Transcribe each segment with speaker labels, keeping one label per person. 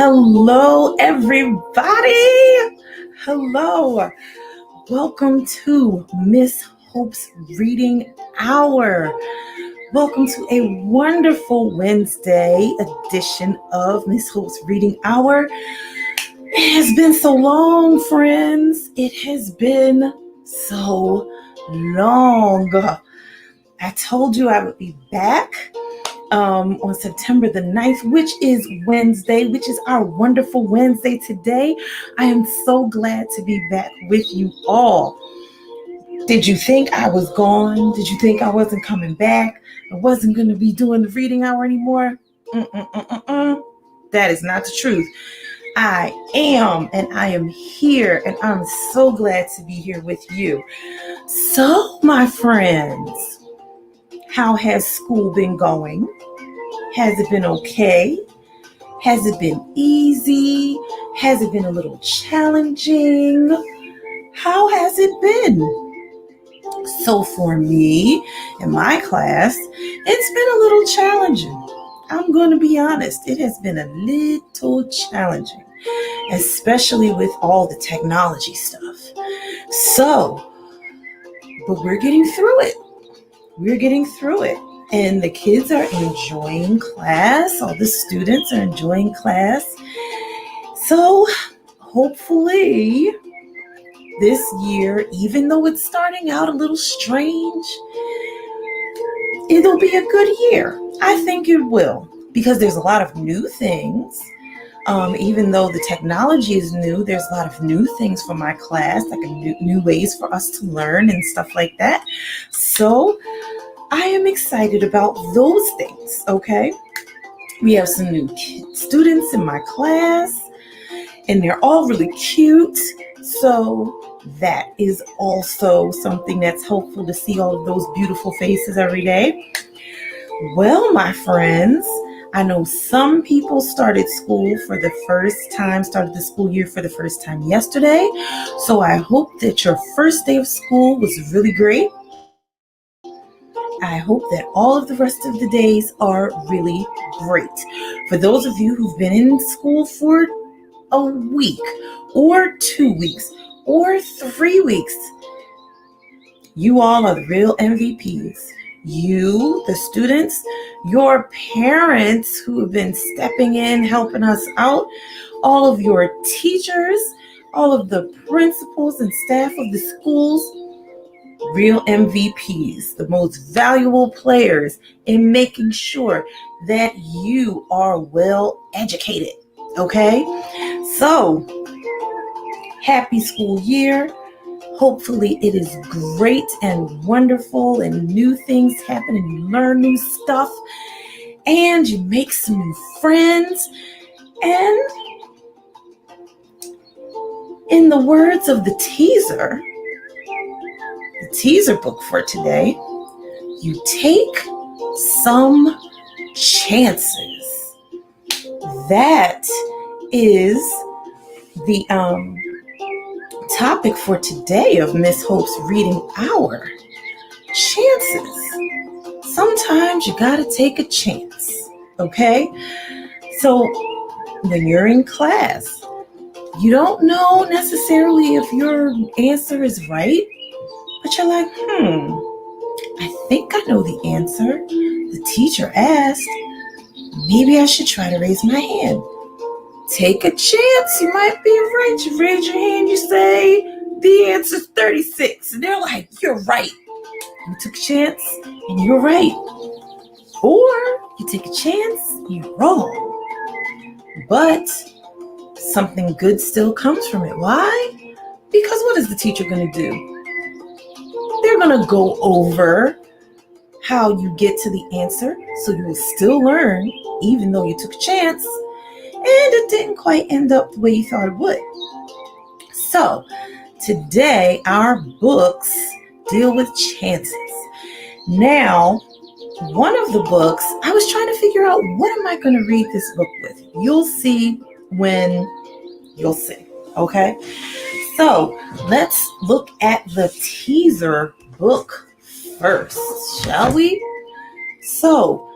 Speaker 1: Hello, everybody. Hello. Welcome to Miss Hope's Reading Hour. Welcome to a wonderful Wednesday edition of Miss Hope's Reading Hour. It has been so long, friends. It has been so long. I told you I would be back on September the 9th, which is Wednesday, which is our wonderful Wednesday today. I am so glad to be back with you all. Did you think I was gone? Did you think I wasn't coming back? I wasn't going to be doing the reading hour anymore? That is not the truth. I am, and I am here, and I'm so glad to be here with you. So, my friends, how has school been going? Has it been okay? Has it been easy? Has it been a little challenging? How has it been? So for me, in my class, it's been a little challenging. I'm going to be honest. It has been a little challenging, especially with all the technology stuff. But we're getting through it. We're getting through it. And the kids are enjoying class. All the students are enjoying class. So hopefully this year, even though it's starting out a little strange, it'll be a good year. I think it will, because there's a lot of new things. Even though the technology is new, there's a lot of new things for my class, like new ways for us to learn and stuff like that. So I am excited about those things, okay? We have some new students in my class, and they're all really cute. So that is also something that's helpful to see all of those beautiful faces every day. Well, my friends, I know some people started the school year for the first time yesterday. So I hope that your first day of school was really great. I hope that all of the rest of the days are really great. For those of you who've been in school for a week or 2 weeks or 3 weeks, you all are the real MVPs. You, the students, your parents who have been stepping in, helping us out, all of your teachers, all of the principals and staff of the schools, real MVPs, the most valuable players in making sure that you are well educated, okay? So, happy school year. Hopefully it is great and wonderful and new things happen and you learn new stuff and you make some new friends. And in the words of the teaser book for today, you take some chances. That is the topic for today of Miss Hope's Reading Hour. Chances. Sometimes you gotta take a chance, okay? So when you're in class, you don't know necessarily if your answer is right, but you're like, I think I know the answer. The teacher asked, maybe I should try to raise my hand. Take a chance, you might be right. You raise your hand, you say, the answer's 36. And they're like, you're right. You took a chance and you're right. Or you take a chance, you're wrong. But something good still comes from it. Why? Because what is the teacher going to do? They're going to go over how you get to the answer, so you will still learn, even though you took a chance, and it didn't quite end up the way you thought it would. So, today, our books deal with chances. Now, one of the books, I was trying to figure out, what am I going to read this book with? You'll see when you'll see, okay? So let's look at the teaser book first, shall we? So,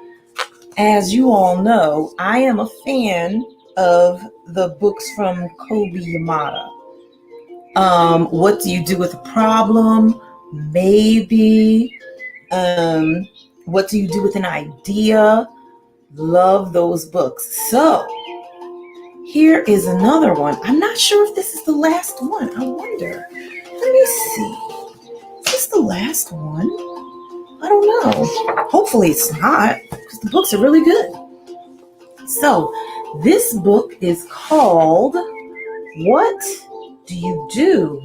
Speaker 1: as you all know, I am a fan of the books from Kobe Yamada. What do you do with a problem? Maybe. What do you do with an idea? Love those books. So here is another one. I'm not sure if this is the last one. I wonder. Let me see. Is this the last one? I don't know. Hopefully it's not, because the books are really good. So this book is called What Do You Do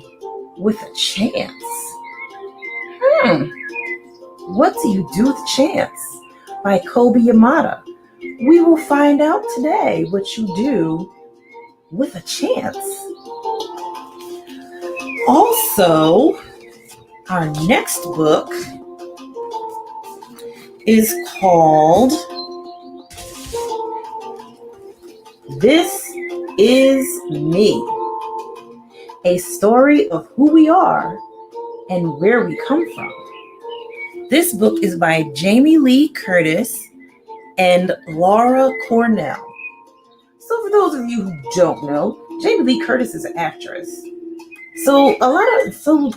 Speaker 1: with a Chance? What Do You Do with a Chance? By Kobe Yamada. We will find out today what you do with a chance. Also, our next book is called This Is Me, a story of who we are and where we come from. This book is by Jamie Lee Curtis and Laura Cornell. So for those of you who don't know, Jamie Lee Curtis is an actress. So some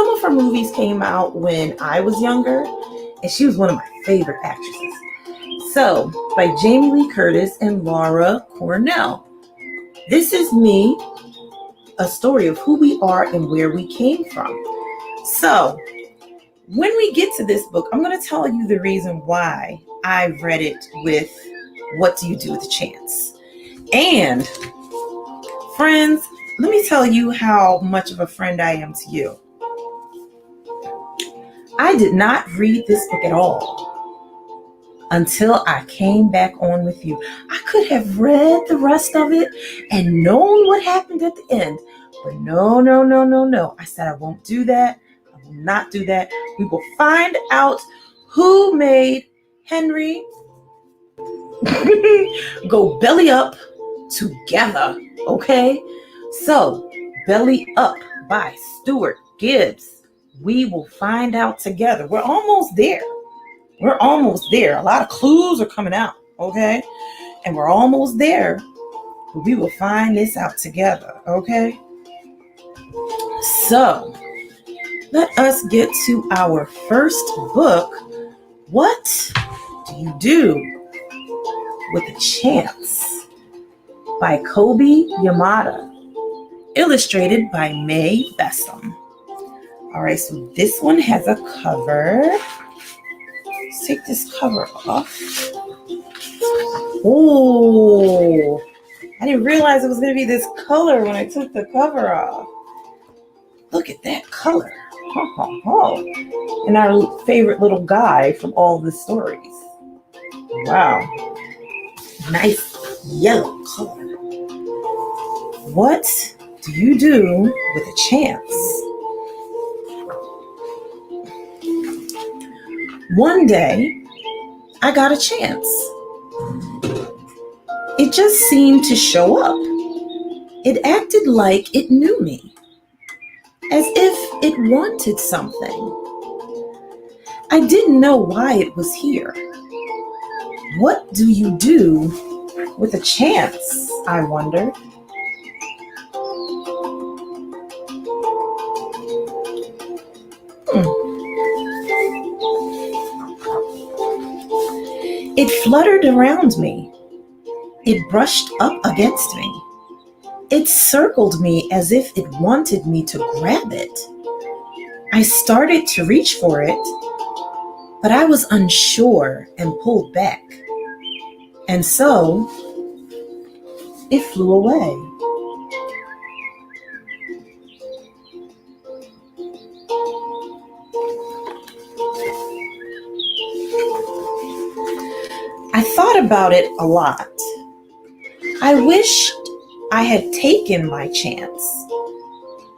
Speaker 1: of her movies came out when I was younger, and she was one of my favorite actresses. So by Jamie Lee Curtis and Laura Cornell. This Is Me, a story of who we are and where we came from. So when we get to this book, I'm going to tell you the reason why I read it with What Do You Do with a Chance? And friends, let me tell you how much of a friend I am to you. I did not read this book at all until I came back on with you. I could have read the rest of it and known what happened at the end. But no. I said I won't do that. I will not do that. We will find out who made Henry go belly up together, okay? So, Belly Up by Stuart Gibbs. We will find out together. We're almost there. A lot of clues are coming out, okay? And we're almost there. But we will find this out together, okay? So, let us get to our first book. What Do You Do with a Chance? By Kobe Yamada. Illustrated by May Bessam. All right, so this one has a cover. Let's take this cover off. Oh, I didn't realize it was going to be this color when I took the cover off. Look at that color. And our favorite little guy from all the stories. Wow. Nice yellow color. What do you do with a chance? One day, I got a chance. It just seemed to show up. It acted like it knew me, as if it wanted something. I didn't know why it was here. What do you do with a chance, I wondered. It fluttered around me. It brushed up against me. It circled me as if it wanted me to grab it. I started to reach for it, but I was unsure and pulled back. And so, it flew away. I thought about it a lot. I wished I had taken my chance.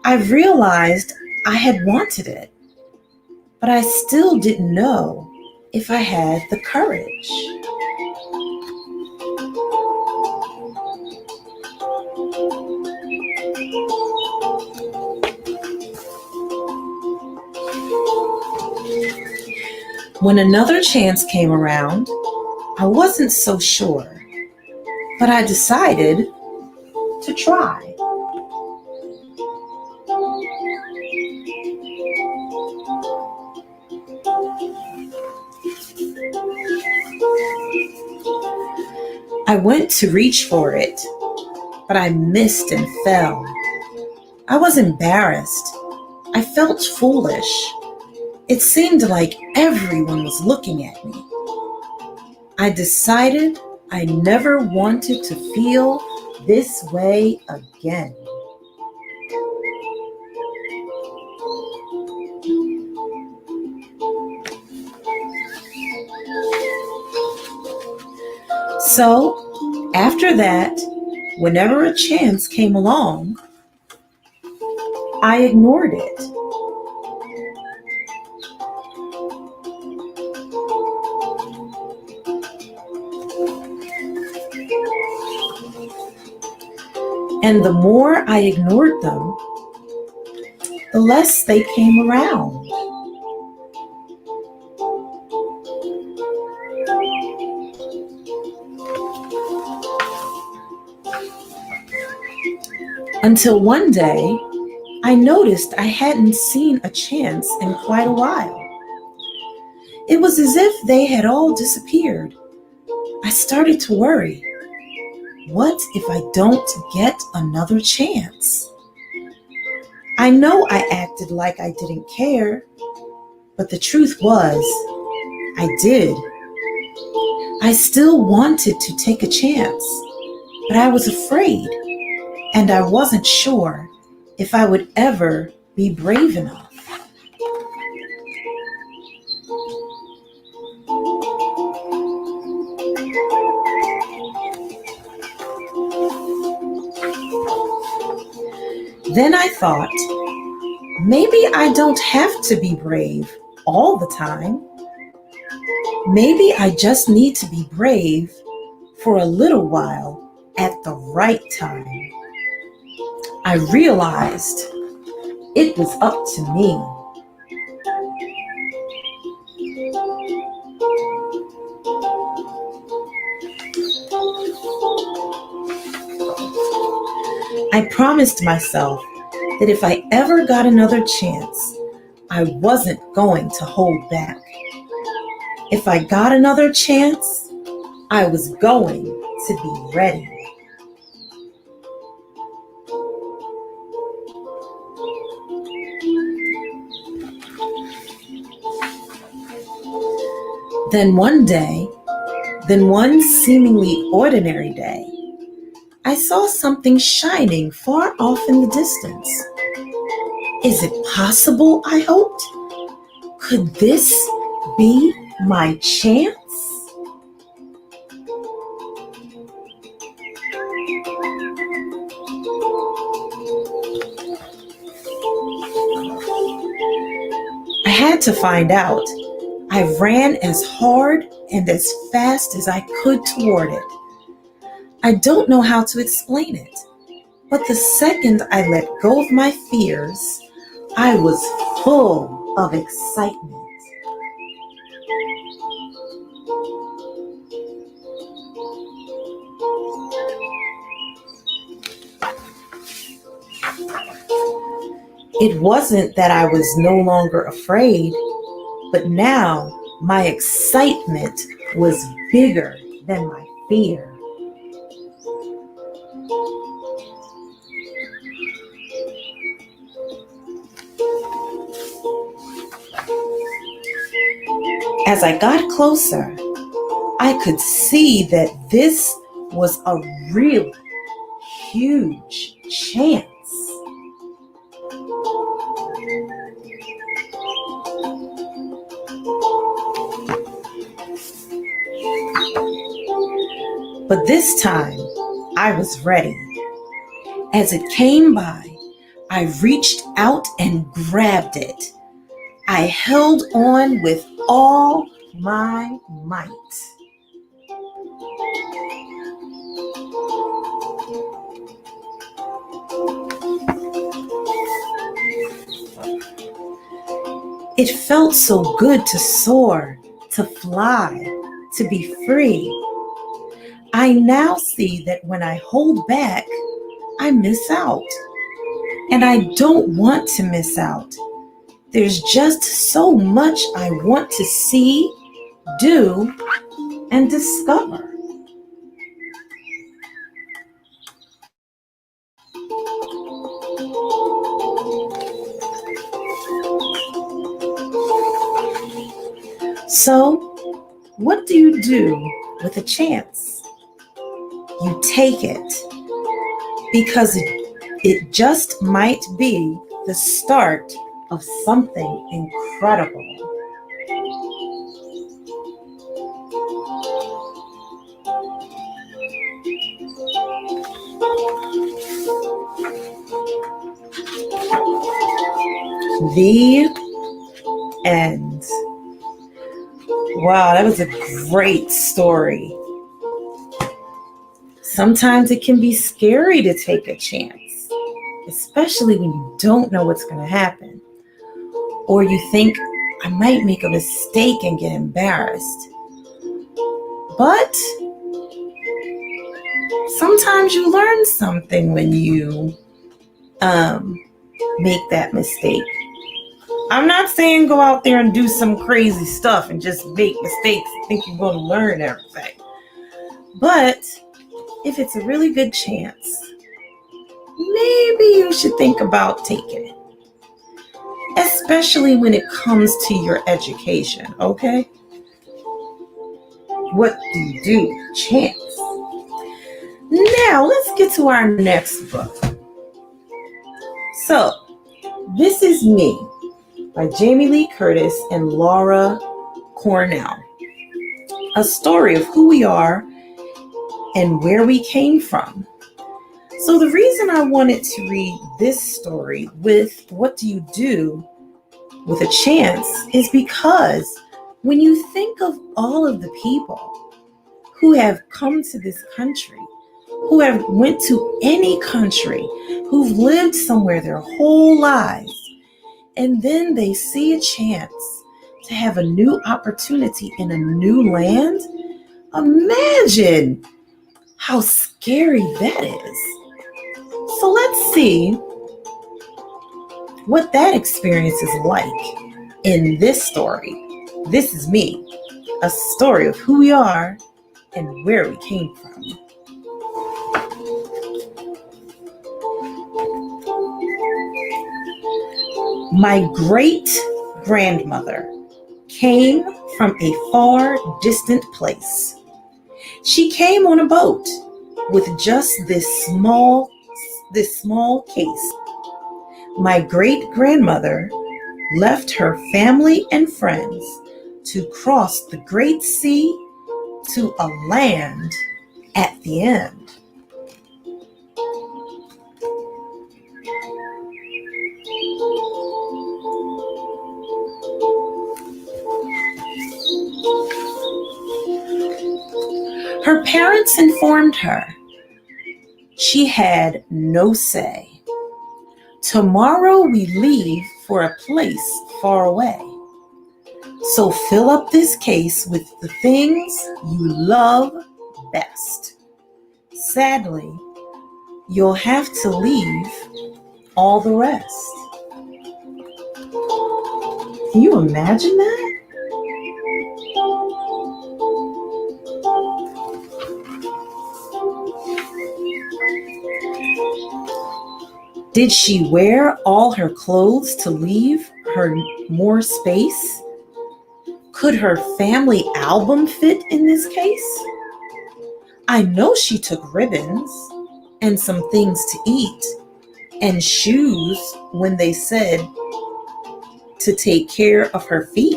Speaker 1: I realized I had wanted it, but I still didn't know if I had the courage. When another chance came around, I wasn't so sure. but I decided to try. I went to reach for it, but I missed and fell. I was embarrassed. I felt foolish. It seemed like everyone was looking at me. I decided I never wanted to feel this way again. So, after that, whenever a chance came along, I ignored it. And the more I ignored them, the less they came around. Until one day, I noticed I hadn't seen a chance in quite a while. It was as if they had all disappeared. I started to worry. What if I don't get another chance? I know I acted like I didn't care, but the truth was, I did. I still wanted to take a chance, but I was afraid, and I wasn't sure if I would ever be brave enough. Then I thought, maybe I don't have to be brave all the time. Maybe I just need to be brave for a little while at the right time. I realized it was up to me. I promised myself that if I ever got another chance, I wasn't going to hold back. If I got another chance, I was going to be ready. Then one seemingly ordinary day, I saw something shining far off in the distance. Is it possible, I hoped? Could this be my chance? I had to find out. I ran as hard and as fast as I could toward it. I don't know how to explain it, but the second I let go of my fears, I was full of excitement. It wasn't that I was no longer afraid, but now my excitement was bigger than my fear. As I got closer, I could see that this was a really huge chance. But this time, I was ready. As it came by, I reached out and grabbed it. I held on with all my might. It felt so good to soar, to fly, to be free. I now see that when I hold back, I miss out. And I don't want to miss out. There's just so much I want to see, do, and discover. So, what do you do with a chance? You take it because it just might be the start of something incredible. The end. Wow, that was a great story. Sometimes it can be scary to take a chance, especially when you don't know what's going to happen. Or you think, I might make a mistake and get embarrassed. But sometimes you learn something when you make that mistake. I'm not saying go out there and do some crazy stuff and just make mistakes and think you're going to learn everything. But if it's a really good chance, maybe you should think about taking it. Especially when it comes to your education, okay? What do you do with chance? Now, let's get to our next book. So, This Is Me by Jamie Lee Curtis and Laura Cornell. A story of who we are and where we came from. So the reason I wanted to read this story with what do you do with a chance is because when you think of all of the people who have come to this country, who have went to any country, who've lived somewhere their whole lives, and then they see a chance to have a new opportunity in a new land, imagine how scary that is. So let's see what that experience is like in this story. This Is Me, a story of who we are and where we came from. My great-grandmother came from a far distant place. She came on a boat with just this small case. My great-grandmother left her family and friends to cross the great sea to a land at the end. Her parents informed her she had no say. Tomorrow we leave for a place far away. So fill up this case with the things you love best. Sadly, you'll have to leave all the rest. Can you imagine that? Did she wear all her clothes to leave her more space? Could her family album fit in this case? I know she took ribbons and some things to eat and shoes when they said to take care of her feet.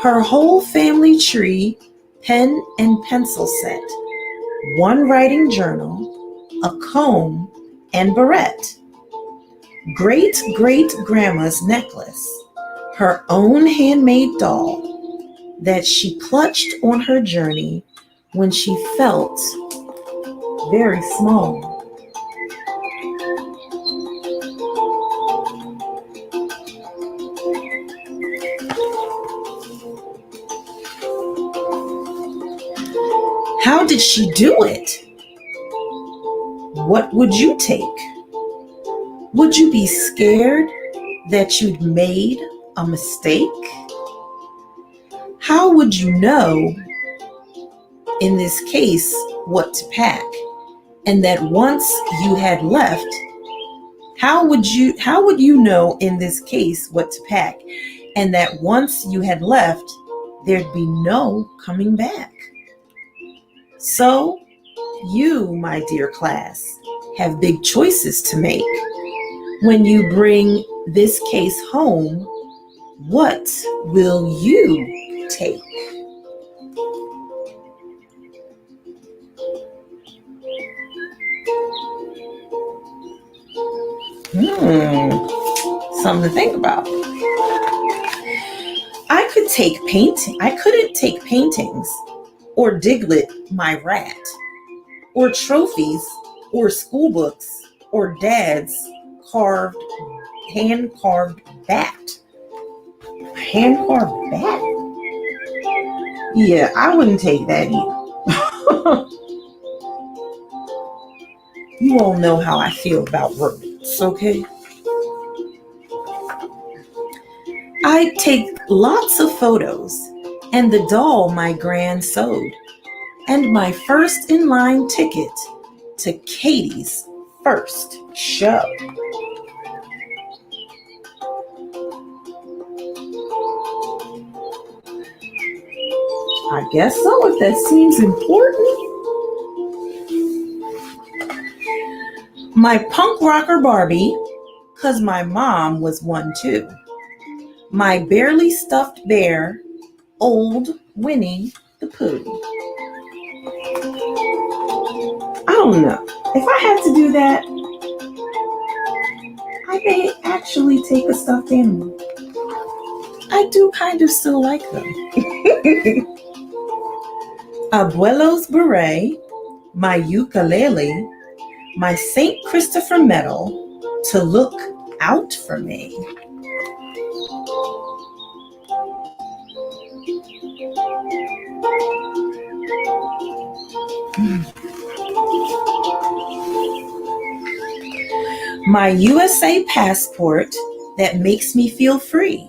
Speaker 1: Her whole family tree, pen and pencil set, one writing journal, a comb, and barrette. Great-great-grandma's necklace, her own handmade doll that she clutched on her journey when she felt very small. How did she do it? What would you take? Would you be scared that you'd made a mistake? How would you know, in this case, what to pack? And that once you had left, how would you know in this case what to pack? And that once you had left, there'd be no coming back. So you, my dear class, have big choices to make. When you bring this case home, what will you take? Something to think about. I couldn't take paintings, or Diglett, my rat, or trophies, or school books, or Dad's hand-carved bat. Hand-carved bat? Yeah, I wouldn't take that either. You all know how I feel about rodents, okay? I'd take lots of photos, and the doll my gran sewed, and my first in-line ticket to Katie's first show. I guess so, if that seems important. My punk rocker Barbie, 'cause my mom was one too. My barely stuffed bear, old Winnie the Pooh. I don't know. If I had to do that, I may actually take a stuffed animal. I do kind of still like them. Abuelo's beret, my ukulele, my St. Christopher medal to look out for me. My USA passport that makes me feel free.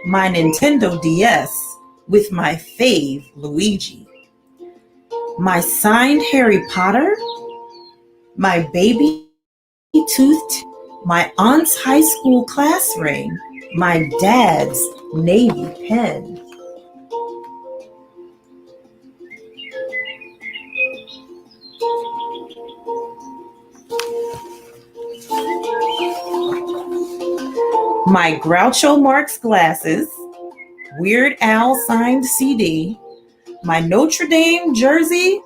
Speaker 1: My Nintendo DS with my fave Luigi. My signed Harry Potter. My baby tooth. My aunt's high school class ring. My dad's Navy pen. My Groucho Marx glasses, Weird Al signed CD, my Notre Dame jersey,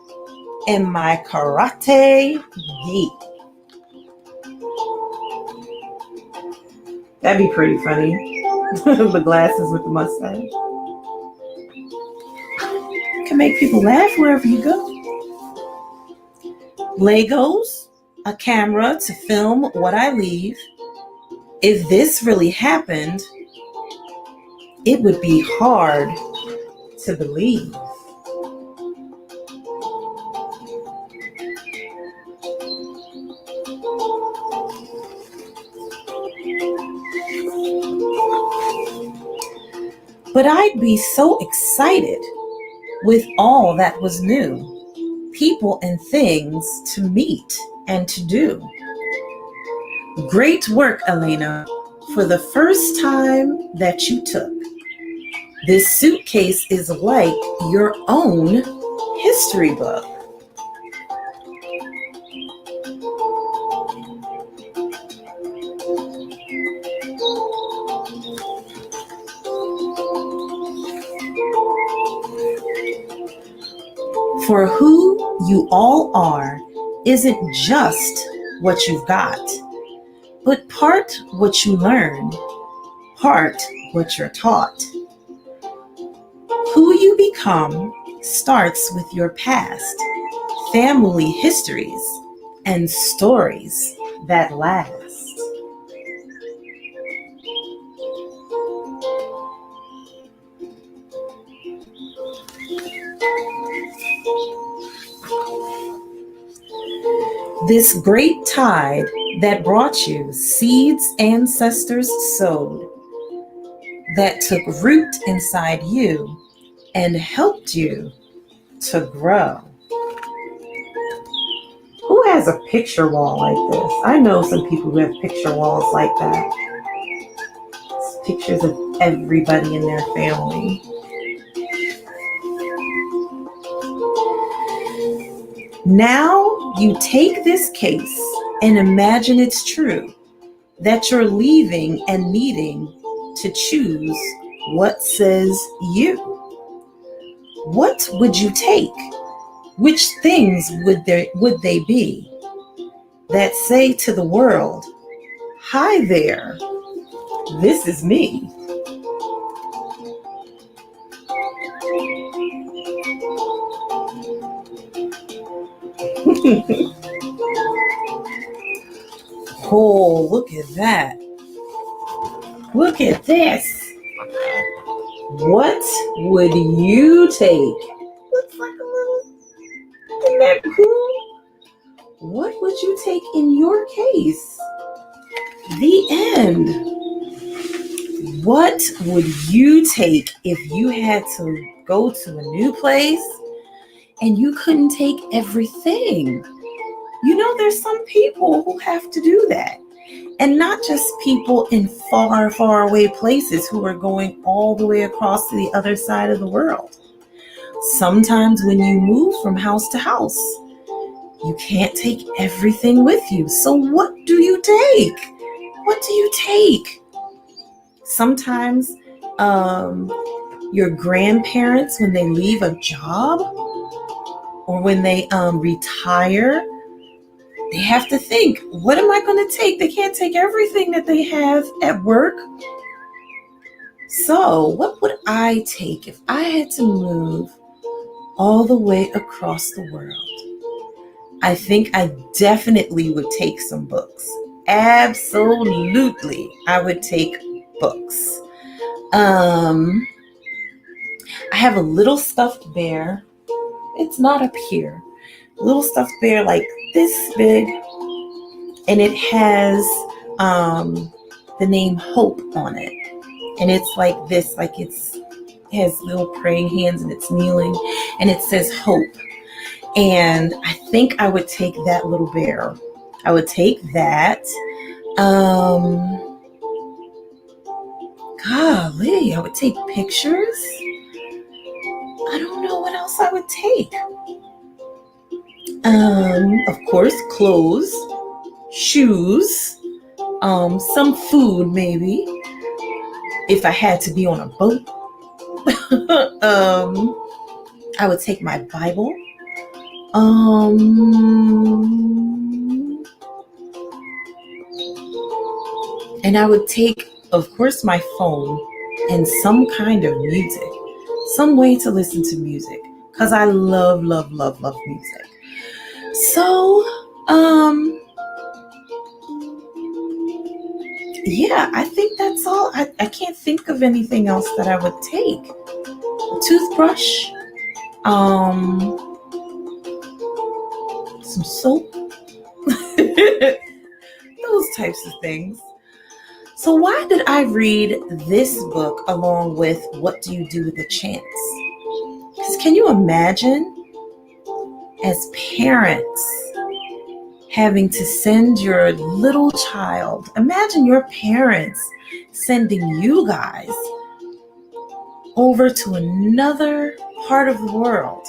Speaker 1: and my karate gi. That'd be pretty funny. The glasses with the mustache. You can make people laugh wherever you go. Legos, a camera to film what I leave. If this really happened, it would be hard to believe. But I'd be so excited with all that was new, people and things to meet and to do. Great work, Elena, for the first time that you took. This suitcase is like your own history book. For who you all are isn't just what you've got, but part what you learn, part what you're taught. Who you become starts with your past, family histories, and stories that last. This great tide that brought you seeds ancestors sowed, that took root inside you and helped you to grow. Who has a picture wall like this? I know some people who have picture walls like that. It's pictures of everybody in their family. Now you take this case and imagine it's true, that you're leaving and needing to choose what says you. What would you take? Which things would they be that say to the world, "Hi there, this is me"? Oh, look at that. Look at this. What would you take? Looks like a little, isn't that cool? What would you take in your case? The end. What would you take if you had to go to a new place and you couldn't take everything? You know, there's some people who have to do that. And not just people in far, far away places who are going all the way across to the other side of the world. Sometimes when you move from house to house, you can't take everything with you. So what do you take? What do you take? Sometimes your grandparents, when they leave a job or when they retire, they have to think, what am I going to take? They can't take everything that they have at work. So what would I take if I had to move all the way across the world? I think I definitely would take some books. Absolutely, I would take books. I have a little stuffed bear. It's not up here. A little stuffed bear like this big, and it has the name Hope on it, and it's like this, like it has little praying hands and it's kneeling, and it says Hope. And I think I would take that little bear. I would take that. Golly, I would take pictures. I don't know what else I would take. Of course, clothes, shoes, some food maybe, if I had to be on a boat. I would take my Bible. And I would take, of course, my phone and some kind of music, some way to listen to music, because I love, love, love, love music. So, yeah, I think that's all. I can't think of anything else that I would take. A toothbrush, some soap, those types of things. So why did I read this book along with What Do You Do with a Chance? Because can you imagine, as parents, having to send your little child, imagine your parents sending you guys over to another part of the world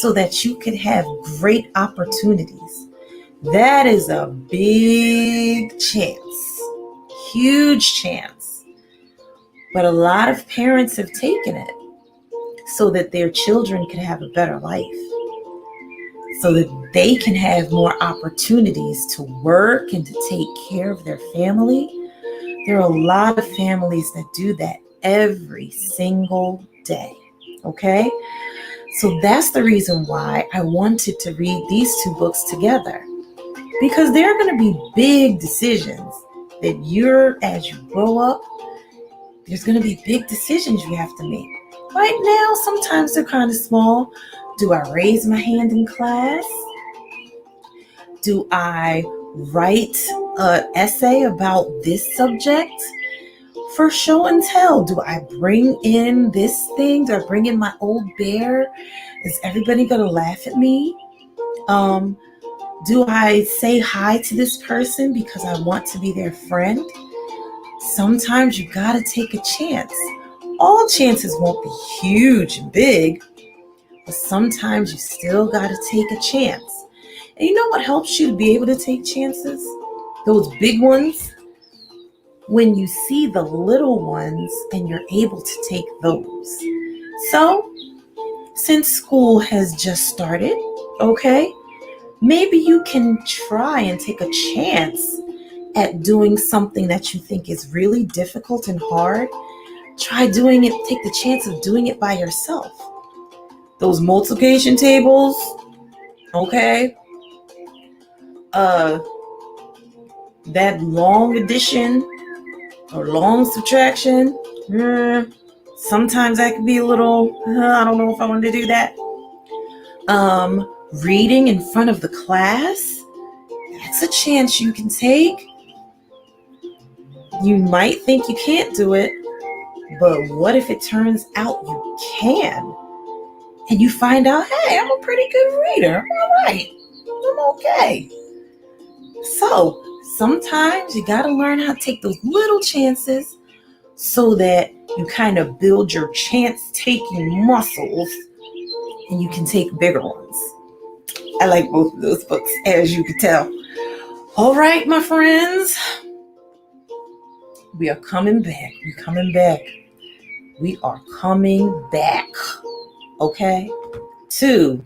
Speaker 1: so that you could have great opportunities. That is a big chance, huge chance. But a lot of parents have taken it so that their children can have a better life, so that they can have more opportunities to work and to take care of their family. There are a lot of families that do that every single day, okay? So that's the reason why I wanted to read these two books together, because there are going to be big decisions that as you grow up, there's going to be big decisions you have to make. Right now, sometimes they're kind of small. Do I raise my hand in class? Do I write an essay about this subject for show and tell? Do I bring in this thing? Do I bring in my old bear? Is everybody going to laugh at me? Do I say hi to this person because I want to be their friend? Sometimes you got to take a chance. All chances won't be huge and big, but sometimes you still got to take a chance. And you know what helps you to be able to take chances? Those big ones? When you see the little ones and you're able to take those. So, since school has just started, okay, maybe you can try and take a chance at doing something that you think is really difficult and hard. Try doing it, take the chance of doing it by yourself. Those multiplication tables, okay, that long addition or long subtraction, sometimes that can be a little, I don't know if I want to do that. Reading in front of the class, that's a chance you can take. You might think you can't do it, but what if it turns out you can? And you find out, hey, I'm a pretty good reader. I'm all right. I'm okay. So sometimes you got to learn how to take those little chances so that you kind of build your chance-taking muscles and you can take bigger ones. I like both of those books, as you can tell. All right, my friends. We are coming back. We're coming back. We are coming back. Okay? To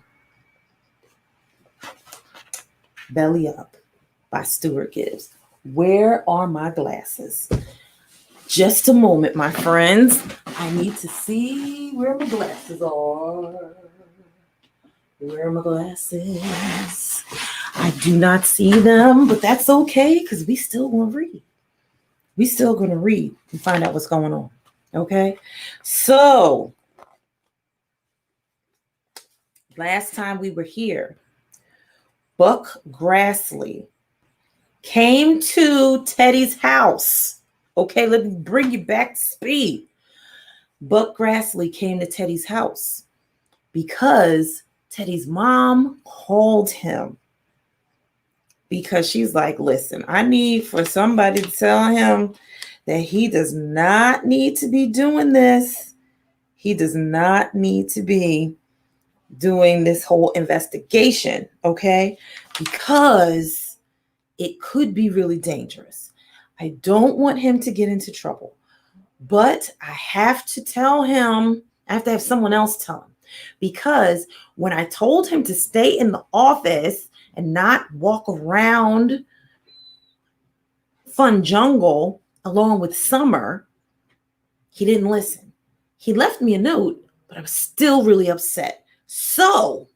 Speaker 1: Belly Up by Stuart Gibbs. Where are my glasses? Just a moment, my friends. I need to see where my glasses are. Where are my glasses? I do not see them, but that's okay because we still going to read. We still going to read and find out what's going on. Okay? So, last time we were here, Buck Grassley came to Teddy's house. Okay, let me bring you back to speed. Buck Grassley came to Teddy's house because Teddy's mom called him because she's like, listen, I need for somebody to tell him that he does not need to be doing this. He does not need to be doing this whole investigation, okay? Because it could be really dangerous. I don't want him to get into trouble, but I have to tell him, I have to have someone else tell him. Because when I told him to stay in the office and not walk around Fun Jungle along with Summer, he didn't listen. He left me a note, but I was still really upset. So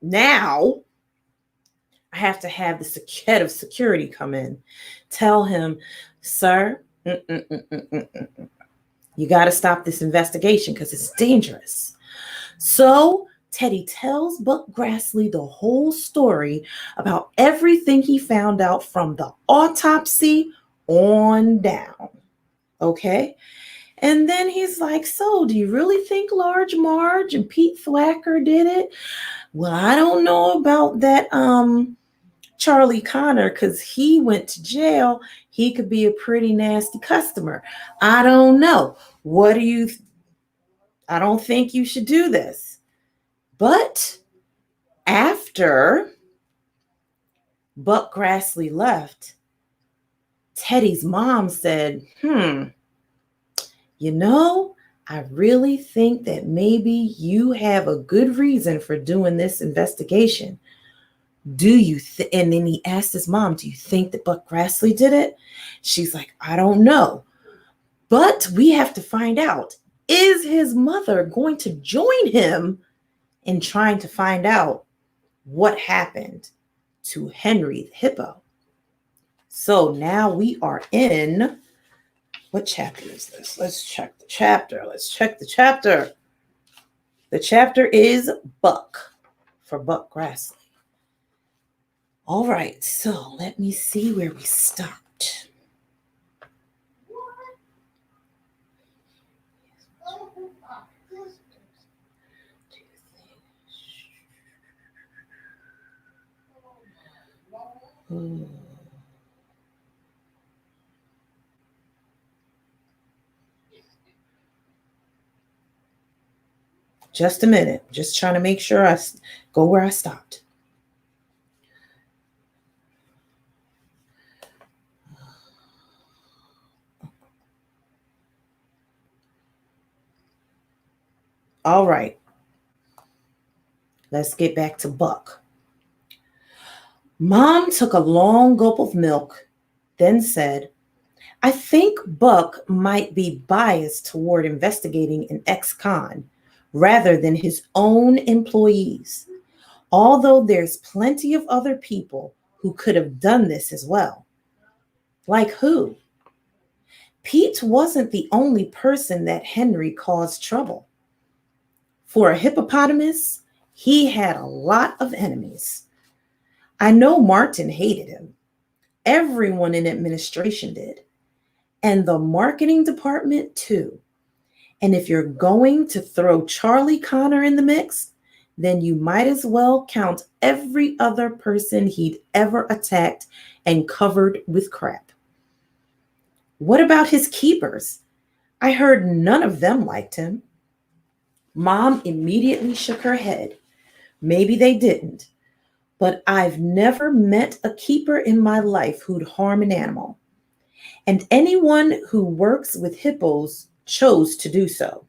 Speaker 1: now I have to have the head of security come in, tell him, sir, you got to stop this investigation because it's dangerous. So Teddy tells Buck Grassley the whole story about everything he found out from the autopsy on down. Okay? And then he's like, so do you really think Large Marge and Pete Thwacker did it? Well, I don't know about that Charlie Connor because he went to jail. He could be a pretty nasty customer. I don't know. What do you I don't think you should do this. But after Buck Grassley left, Teddy's mom said, you know, I really think that maybe you have a good reason for doing this investigation. Do you and then he asked his mom, do you think that Buck Grassley did it? She's like, I don't know. But we have to find out. Is his mother going to join him in trying to find out what happened to Henry the Hippo? So now we are in, what chapter is this? Let's check the chapter. The chapter is Buck for Buck Grassley. All right, so let me see where we stopped. Just a minute. Just trying to make sure I go where I stopped. All right. Let's get back to Buck. Mom took a long gulp of milk, then said, I think Buck might be biased toward investigating an ex-con rather than his own employees, although there's plenty of other people who could have done this as well. Like who? Pete wasn't the only person that Henry caused trouble. For a hippopotamus, he had a lot of enemies. I know Martin hated him. Everyone in administration did. And the marketing department too. And if you're going to throw Charlie Connor in the mix, then you might as well count every other person he'd ever attacked and covered with crap. What about his keepers? I heard none of them liked him. Mom immediately shook her head. Maybe they didn't, but I've never met a keeper in my life who'd harm an animal. And anyone who works with hippos chose to do so.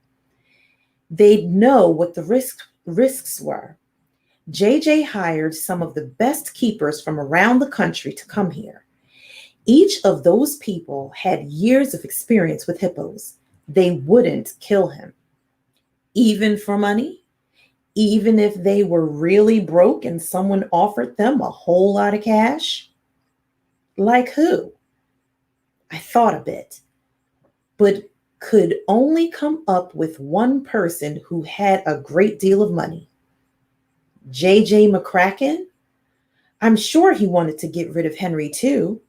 Speaker 1: They'd know what the risks were. JJ hired some of the best keepers from around the country to come here. Each of those people had years of experience with hippos. They wouldn't kill him. Even for money? Even if they were really broke and someone offered them a whole lot of cash? Like who? I thought a bit, but could only come up with one person who had a great deal of money. JJ McCracken? I'm sure he wanted to get rid of Henry too.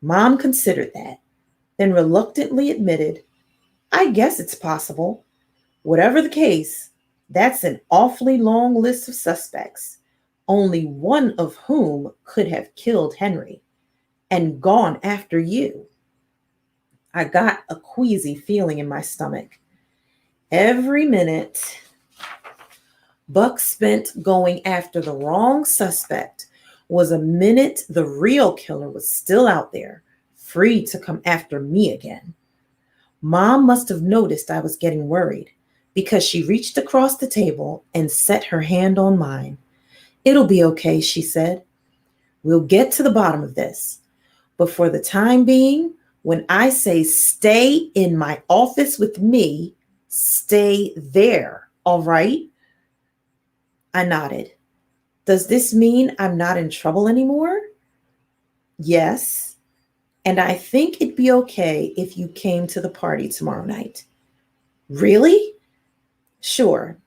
Speaker 1: Mom considered that, then reluctantly admitted, I guess it's possible. Whatever the case, that's an awfully long list of suspects, only one of whom could have killed Henry and gone after you. I got a queasy feeling in my stomach. Every minute Buck spent going after the wrong suspect was a minute the real killer was still out there, free to come after me again. Mom must have noticed I was getting worried because she reached across the table and set her hand on mine. It'll be okay, she said. We'll get to the bottom of this. But for the time being, when I say stay in my office with me, stay there, all right? I nodded. Does this mean I'm not in trouble anymore? Yes. And I think it'd be okay if you came to the party tomorrow night. Really? Sure.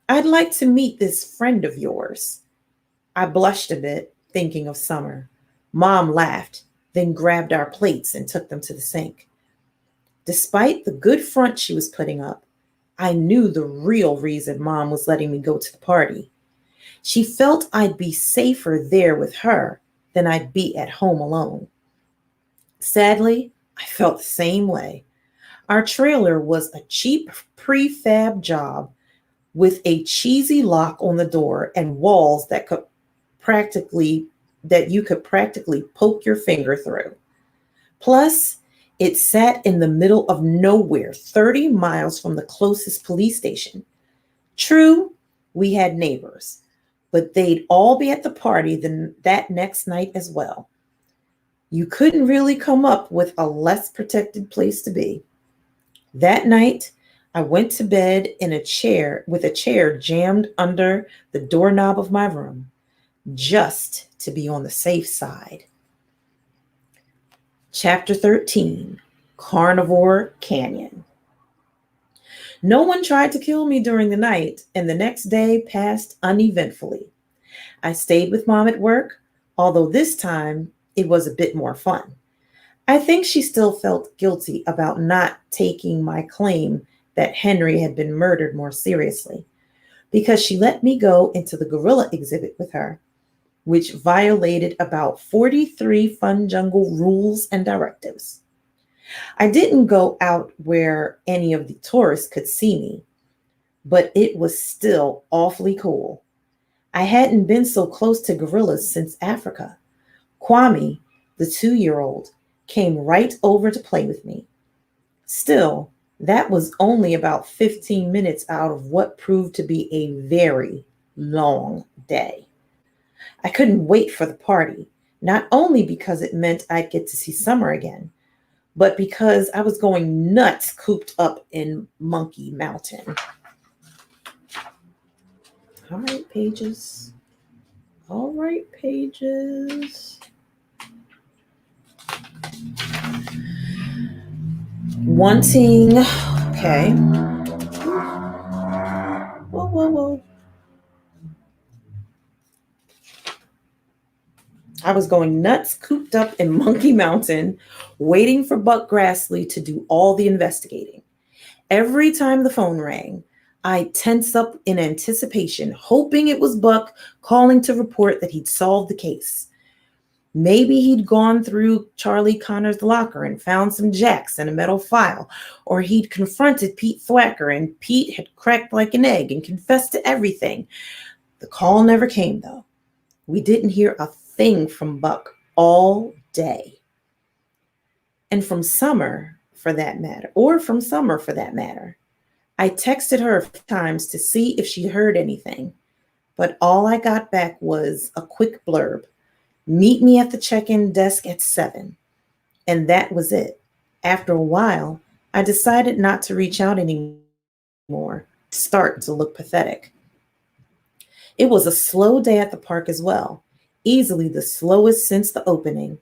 Speaker 1: I'd like to meet this friend of yours. I blushed a bit, thinking of Summer. Mom laughed, then grabbed our plates and took them to the sink. Despite the good front she was putting up, I knew the real reason Mom was letting me go to the party. She felt I'd be safer there with her than I'd be at home alone. Sadly, I felt the same way. Our trailer was a cheap prefab job with a cheesy lock on the door and walls that you could practically poke your finger through. Plus, it sat in the middle of nowhere, 30 miles from the closest police station. True, we had neighbors, but they'd all be at the party that next night as well. You couldn't really come up with a less protected place to be. That night, I went to bed with a chair jammed under the doorknob of my room, just to be on the safe side. Chapter 13, Carnivore Canyon. No one tried to kill me during the night, and the next day passed uneventfully. I stayed with Mom at work, although this time it was a bit more fun. I think she still felt guilty about not taking my claim that Henry had been murdered more seriously, because she let me go into the gorilla exhibit with her, which violated about 43 Fun Jungle rules and directives. I didn't go out where any of the tourists could see me, but it was still awfully cool. I hadn't been so close to gorillas since Africa. Kwame, the 2-year old, came right over to play with me. Still, that was only about 15 minutes out of what proved to be a very long day. I couldn't wait for the party, not only because it meant I'd get to see Summer again, but because I was going nuts cooped up in Monkey Mountain. All right, pages. All right, pages. Wanting, okay. Whoa, whoa, whoa. I was going nuts cooped up in Monkey Mountain, waiting for Buck Grassley to do all the investigating. Every time the phone rang, I tense up in anticipation, hoping it was Buck calling to report that he'd solved the case. Maybe he'd gone through Charlie Connor's locker and found some jacks and a metal file, or he'd confronted Pete Thwacker and Pete had cracked like an egg and confessed to everything. The call never came, though. We didn't hear a thing from Buck all day. And from Summer, for that matter, I texted her a few times to see if she heard anything, but all I got back was a quick blurb. Meet me at the check-in desk at 7. And that was it. After a while, I decided not to reach out anymore, start to look pathetic. It was a slow day at the park as well, easily the slowest since the opening.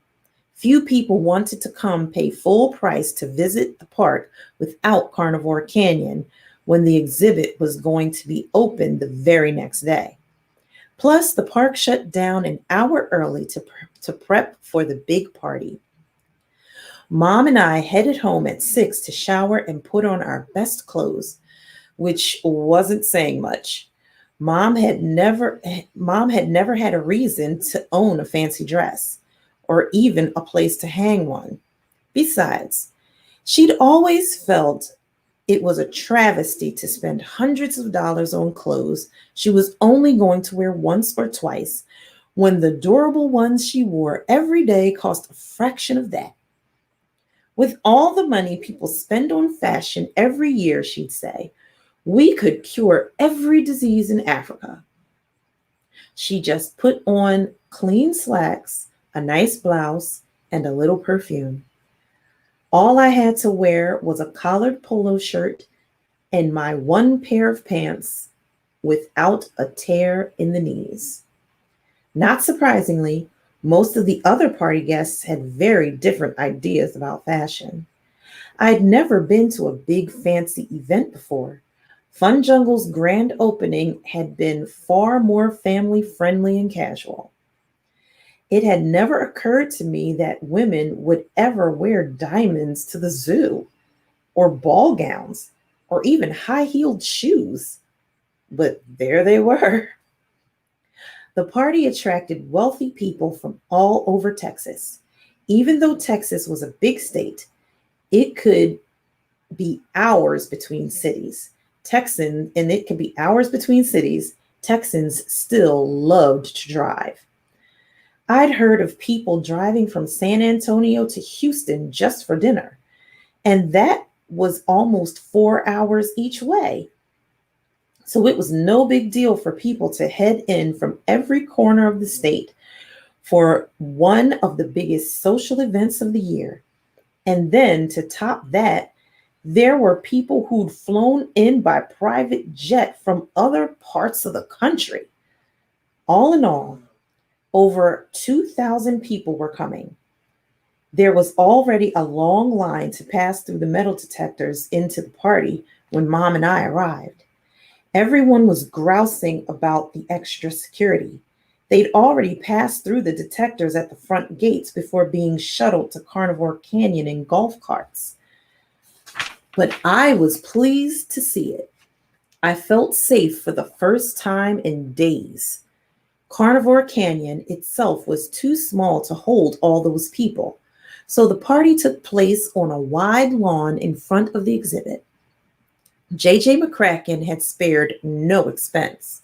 Speaker 1: Few people wanted to come pay full price to visit the park without Carnivore Canyon when the exhibit was going to be open the very next day. Plus, the park shut down an hour early to prep for the big party. Mom and I headed home at 6 to shower and put on our best clothes, which wasn't saying much. Mom had never had a reason to own a fancy dress or even a place to hang one. Besides, she'd always felt it was a travesty to spend hundreds of dollars on clothes she was only going to wear once or twice, when the durable ones she wore every day cost a fraction of that. With all the money people spend on fashion every year, she'd say, we could cure every disease in Africa. She just put on clean slacks, a nice blouse, and a little perfume. All I had to wear was a collared polo shirt and my one pair of pants without a tear in the knees. Not surprisingly, most of the other party guests had very different ideas about fashion. I'd never been to a big fancy event before. Fun Jungle's grand opening had been far more family friendly and casual. It had never occurred to me that women would ever wear diamonds to the zoo, or ball gowns, or even high-heeled shoes. But there they were. The party attracted wealthy people from all over Texas. Even though Texas was a big state, it could be hours between cities. Texans still loved to drive. I'd heard of people driving from San Antonio to Houston just for dinner, and that was almost 4 hours each way. So it was no big deal for people to head in from every corner of the state for one of the biggest social events of the year. And then to top that, there were people who'd flown in by private jet from other parts of the country. All in all, over 2,000 people were coming. There was already a long line to pass through the metal detectors into the party when Mom and I arrived. Everyone was grousing about the extra security. They'd already passed through the detectors at the front gates before being shuttled to Carnivore Canyon in golf carts. But I was pleased to see it. I felt safe for the first time in days. Carnivore Canyon itself was too small to hold all those people, so the party took place on a wide lawn in front of the exhibit. J.J. McCracken had spared no expense.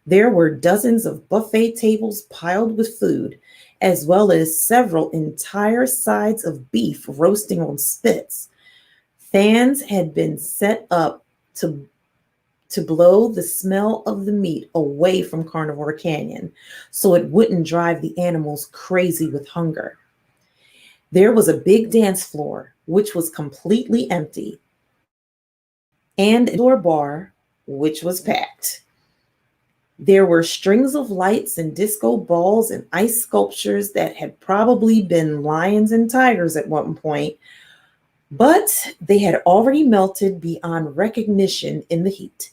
Speaker 1: There were dozens of buffet tables piled with food, as well as several entire sides of beef roasting on spits. Fans had been set up to blow the smell of the meat away from Carnivore Canyon so it wouldn't drive the animals crazy with hunger. There was a big dance floor, which was completely empty, and an indoor bar, which was packed. There were strings of lights and disco balls and ice sculptures that had probably been lions and tigers at one point, but they had already melted beyond recognition in the heat.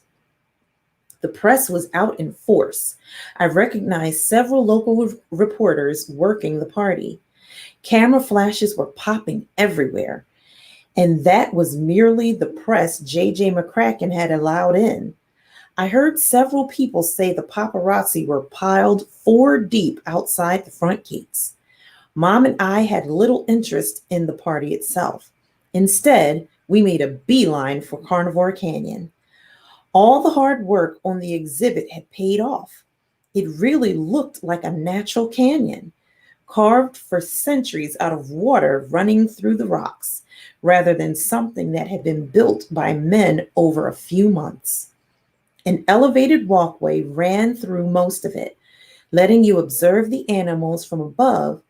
Speaker 1: The press was out in force. I recognized several local reporters working the party. Camera flashes were popping everywhere, and that was merely the press J.J. McCracken had allowed in. I heard several people say the paparazzi were piled 4 deep outside the front gates. Mom and I had little interest in the party itself. Instead, we made a beeline for Carnivore Canyon. All the hard work on the exhibit had paid off. It really looked like a natural canyon, carved for centuries out of water running through the rocks, rather than something that had been built by men over a few months. An elevated walkway ran through most of it, letting you observe the animals from above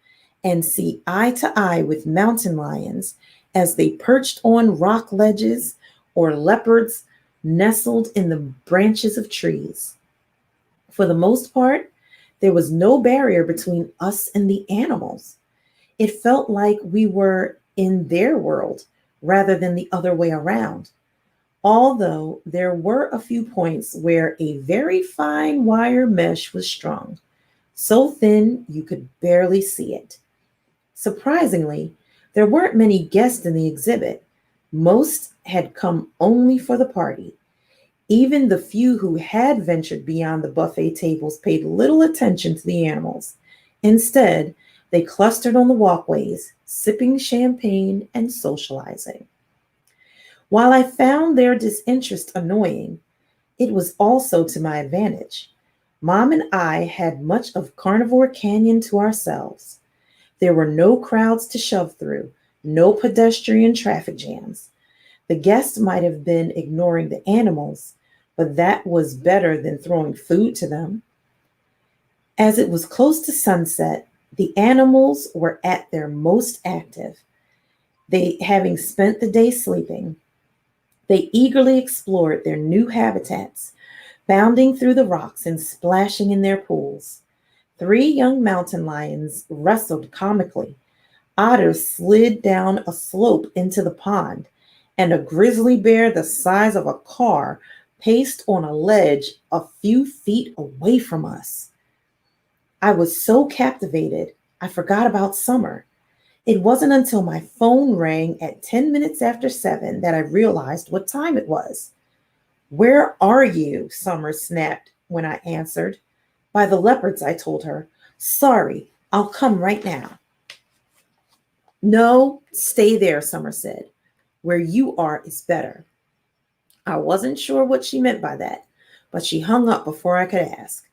Speaker 1: and see eye to eye with mountain lions as they perched on rock ledges or leopards nestled in the branches of trees. For the most part, there was no barrier between us and the animals. It felt like we were in their world rather than the other way around. Although there were a few points where a very fine wire mesh was strung, so thin you could barely see it. Surprisingly, there weren't many guests in the exhibit. Most had come only for the party. Even the few who had ventured beyond the buffet tables paid little attention to the animals. Instead, they clustered on the walkways, sipping champagne and socializing. While I found their disinterest annoying, it was also to my advantage. Mom and I had much of Carnivore Canyon to ourselves. There were no crowds to shove through, no pedestrian traffic jams. The guests might have been ignoring the animals, but that was better than throwing food to them. As it was close to sunset, the animals were at their most active. They, having spent the day sleeping, they eagerly explored their new habitats, bounding through the rocks and splashing in their pools. 3 young mountain lions wrestled comically. Otters slid down a slope into the pond, and a grizzly bear the size of a car paced on a ledge a few feet away from us. I was so captivated, I forgot about Summer. It wasn't until my phone rang at 10 minutes after 7 that I realized what time it was. "Where are you?" Summer snapped when I answered. "By the leopards," I told her. "Sorry, I'll come right now." "No, stay there," Summer said. "Where you are is better." I wasn't sure what she meant by that, but she hung up before I could ask.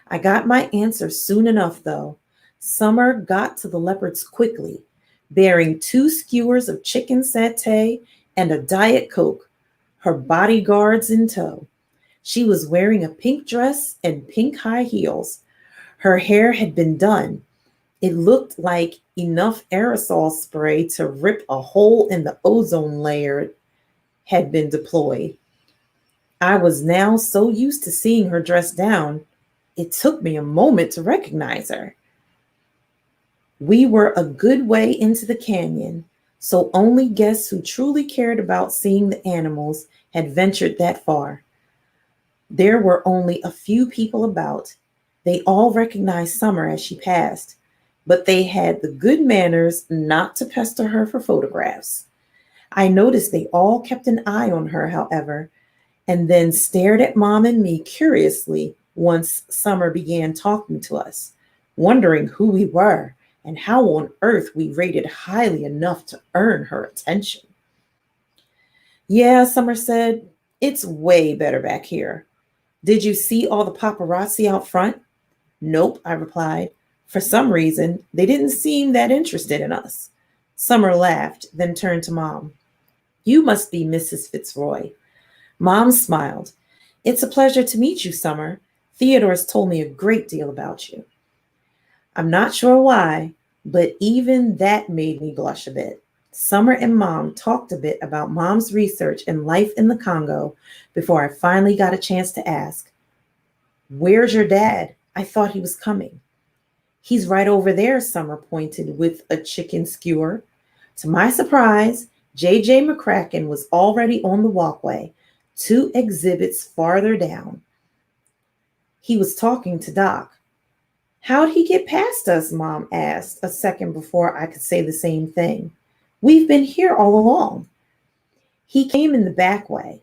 Speaker 1: I got my answer soon enough, though. Summer got to the leopards quickly, bearing 2 skewers of chicken satay and a Diet Coke, her bodyguards in tow. She was wearing a pink dress and pink high heels. Her hair had been done. It looked like enough aerosol spray to rip a hole in the ozone layer had been deployed. I was now so used to seeing her dressed down, it took me a moment to recognize her. We were a good way into the canyon, so only guests who truly cared about seeing the animals had ventured that far. There were only a few people about. They all recognized Summer as she passed, but they had the good manners not to pester her for photographs. I noticed they all kept an eye on her, however, and then stared at Mom and me curiously once Summer began talking to us, wondering who we were and how on earth we rated highly enough to earn her attention. Yeah, Summer said, it's way better back here. Did you see all the paparazzi out front? Nope, I replied. For some reason, they didn't seem that interested in us. Summer laughed, then turned to Mom. You must be Mrs. Fitzroy. Mom smiled. It's a pleasure to meet you, Summer. Theodore's told me a great deal about you. I'm not sure why, but even that made me blush a bit. Summer and Mom talked a bit about Mom's research and life in the Congo before I finally got a chance to ask, where's your dad? I thought he was coming. He's right over there, Summer pointed with a chicken skewer. To my surprise, J.J. McCracken was already on the walkway, 2 exhibits farther down. He was talking to Doc. How'd he get past us? Mom asked a second before I could say the same thing. We've been here all along. He came in the back way,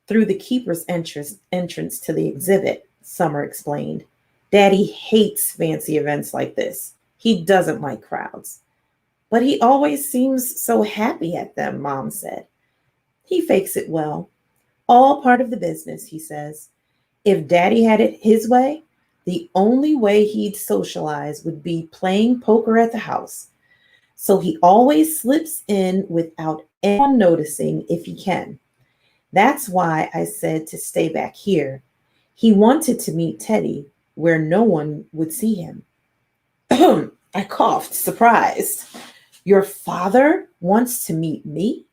Speaker 1: through the keeper's entrance to the exhibit, Summer explained. Daddy hates fancy events like this. He doesn't like crowds. But he always seems so happy at them, Mom said. He fakes it well. All part of the business, he says. If Daddy had it his way, the only way he'd socialize would be playing poker at the house. So he always slips in without anyone noticing if he can. That's why I said to stay back here. He wanted to meet Teddy where no one would see him. I coughed, surprised. Your father wants to meet me?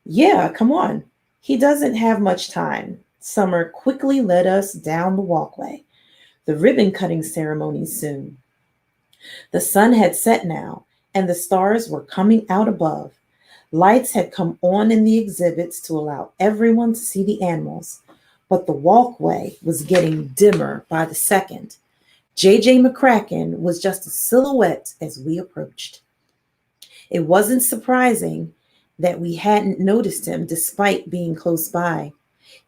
Speaker 1: Yeah, come on. He doesn't have much time. Summer quickly led us down the walkway. The ribbon cutting ceremony soon. The sun had set now, and the stars were coming out above. Lights had come on in the exhibits to allow everyone to see the animals, but the walkway was getting dimmer by the second. J.J. McCracken was just a silhouette as we approached. It wasn't surprising that we hadn't noticed him despite being close by.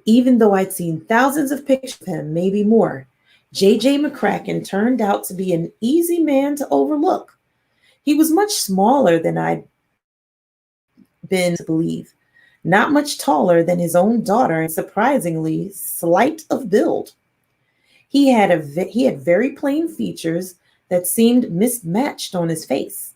Speaker 1: Even though I'd seen thousands of pictures of him, maybe more, J.J. McCracken turned out to be an easy man to overlook. He was much smaller than I'd been to believe, not much taller than his own daughter, and surprisingly slight of build. He had very plain features that seemed mismatched on his face.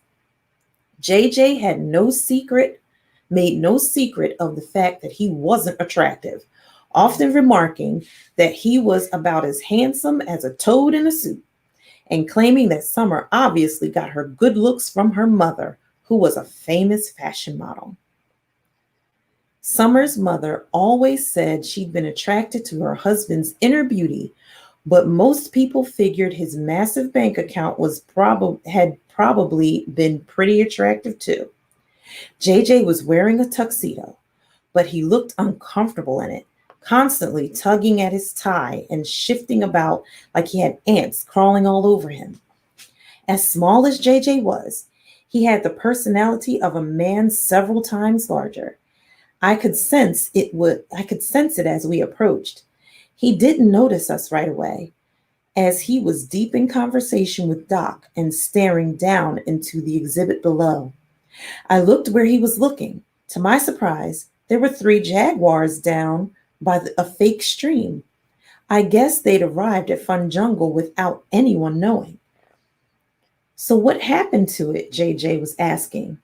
Speaker 1: JJ had made no secret of the fact that he wasn't attractive, often remarking that he was about as handsome as a toad in a suit, and claiming that Summer obviously got her good looks from her mother, who was a famous fashion model. Summer's mother always said she'd been attracted to her husband's inner beauty, but most people figured his massive bank account had probably been pretty attractive too. JJ was wearing a tuxedo, but he looked uncomfortable in it, constantly tugging at his tie and shifting about like he had ants crawling all over him. As small as JJ was, he had the personality of a man several times larger. I could sense it as we approached. He didn't notice us right away, as he was deep in conversation with Doc and staring down into the exhibit below. I looked where he was looking. To my surprise, there were 3 jaguars down by a fake stream. I guess they'd arrived at Fun Jungle without anyone knowing. So what happened to it? JJ was asking.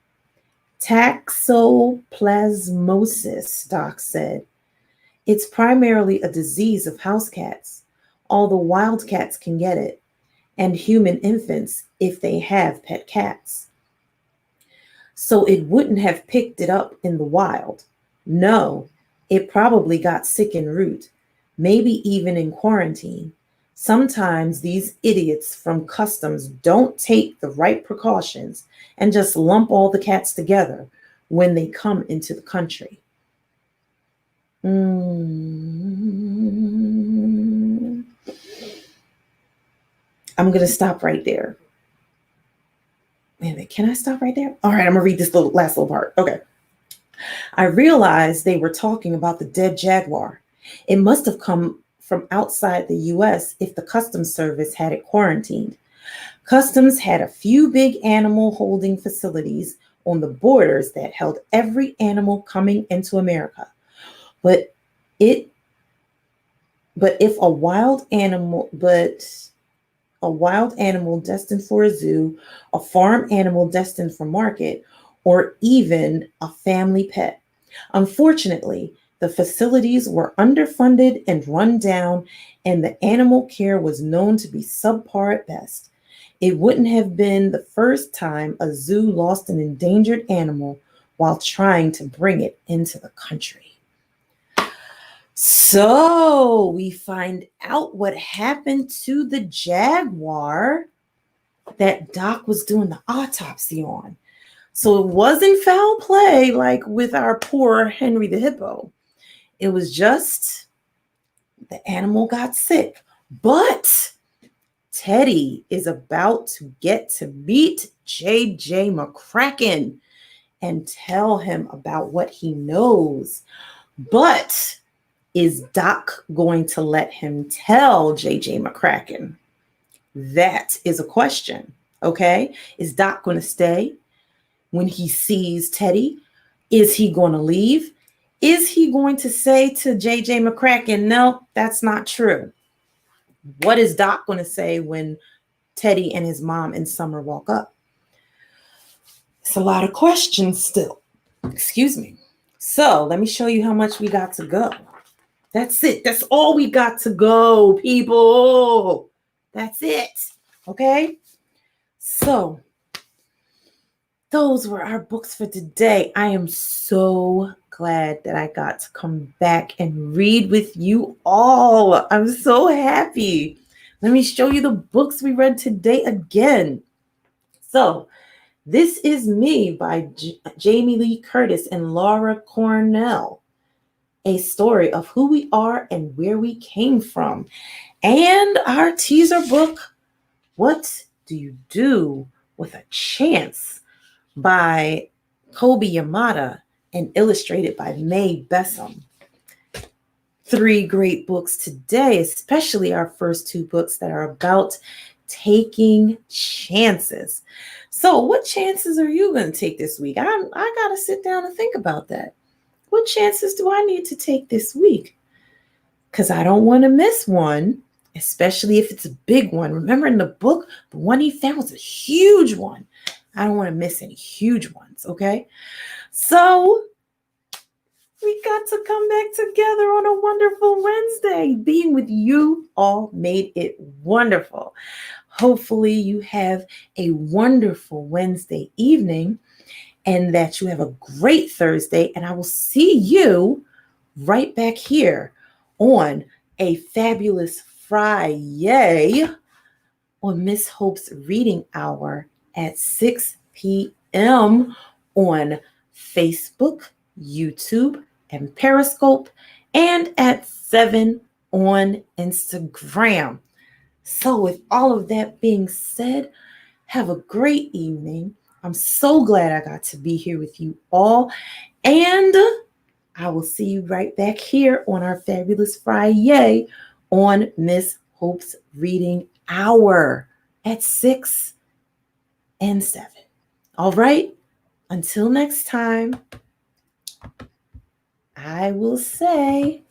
Speaker 1: Toxoplasmosis, Doc said. It's primarily a disease of house cats. All the wild cats can get it, and human infants if they have pet cats. So it wouldn't have picked it up in the wild. No, it probably got sick en route, maybe even in quarantine. Sometimes these idiots from customs don't take the right precautions and just lump all the cats together when they come into the country. I, I'm going to stop right there. Wait a minute, can I stop right there? All right, I'm going to read this last little part. Okay. I realized they were talking about the dead jaguar. It must have come from outside the US if the Customs Service had it quarantined. Customs had a few big animal holding facilities on the borders that held every animal coming into America. But it but if a wild animal destined for a zoo, a farm animal destined for market, or even a family pet. Unfortunately, the facilities were underfunded and run down, and the animal care was known to be subpar at best. It wouldn't have been the first time a zoo lost an endangered animal while trying to bring it into the country. So we find out what happened to the jaguar that Doc was doing the autopsy on. So it wasn't foul play like with our poor Henry the Hippo. It was just the animal got sick. But Teddy is about to get to meet JJ McCracken and tell him about what he knows. But is Doc going to let him tell JJ McCracken? That is a question. Okay. Is Doc going to stay when he sees Teddy? Is he going to leave? Is he going to say to JJ McCracken, no, that's not true? What is Doc going to say when Teddy and his mom and Summer walk up? It's a lot of questions still. Excuse me. So let me show you how much we got to go. That's it. That's all we got to go, people. That's it. Okay? So those were our books for today. I am so glad that I got to come back and read with you all. I'm so happy. Let me show you the books we read today again. So, This Is Me by Jamie Lee Curtis and Laura Cornell. A story of who we are and where we came from. And our teaser book, What Do You Do with a Chance? By Kobe Yamada and illustrated by Mae Bessem. 3 great books today, especially our first 2 books that are about taking chances. So what chances are you going to take this week? I got to sit down and think about that. What chances do I need to take this week? Because I don't want to miss one, especially if it's a big one. Remember in the book, the one he found was a huge one. I don't want to miss any huge ones, okay? So we got to come back together on a wonderful Wednesday. Being with you all made it wonderful. Hopefully you have a wonderful Wednesday evening and that you have a great Thursday. And I will see you right back here on a fabulous Friday on Miss Hope's Reading Hour at 6 p.m. on Facebook, YouTube, and Periscope, and at 7 on Instagram. So with all of that being said, have a great evening. I'm so glad I got to be here with you all. And I will see you right back here on our fabulous Friday on Miss Hope's Reading Hour at 6 and 7. All right. Until next time, I will say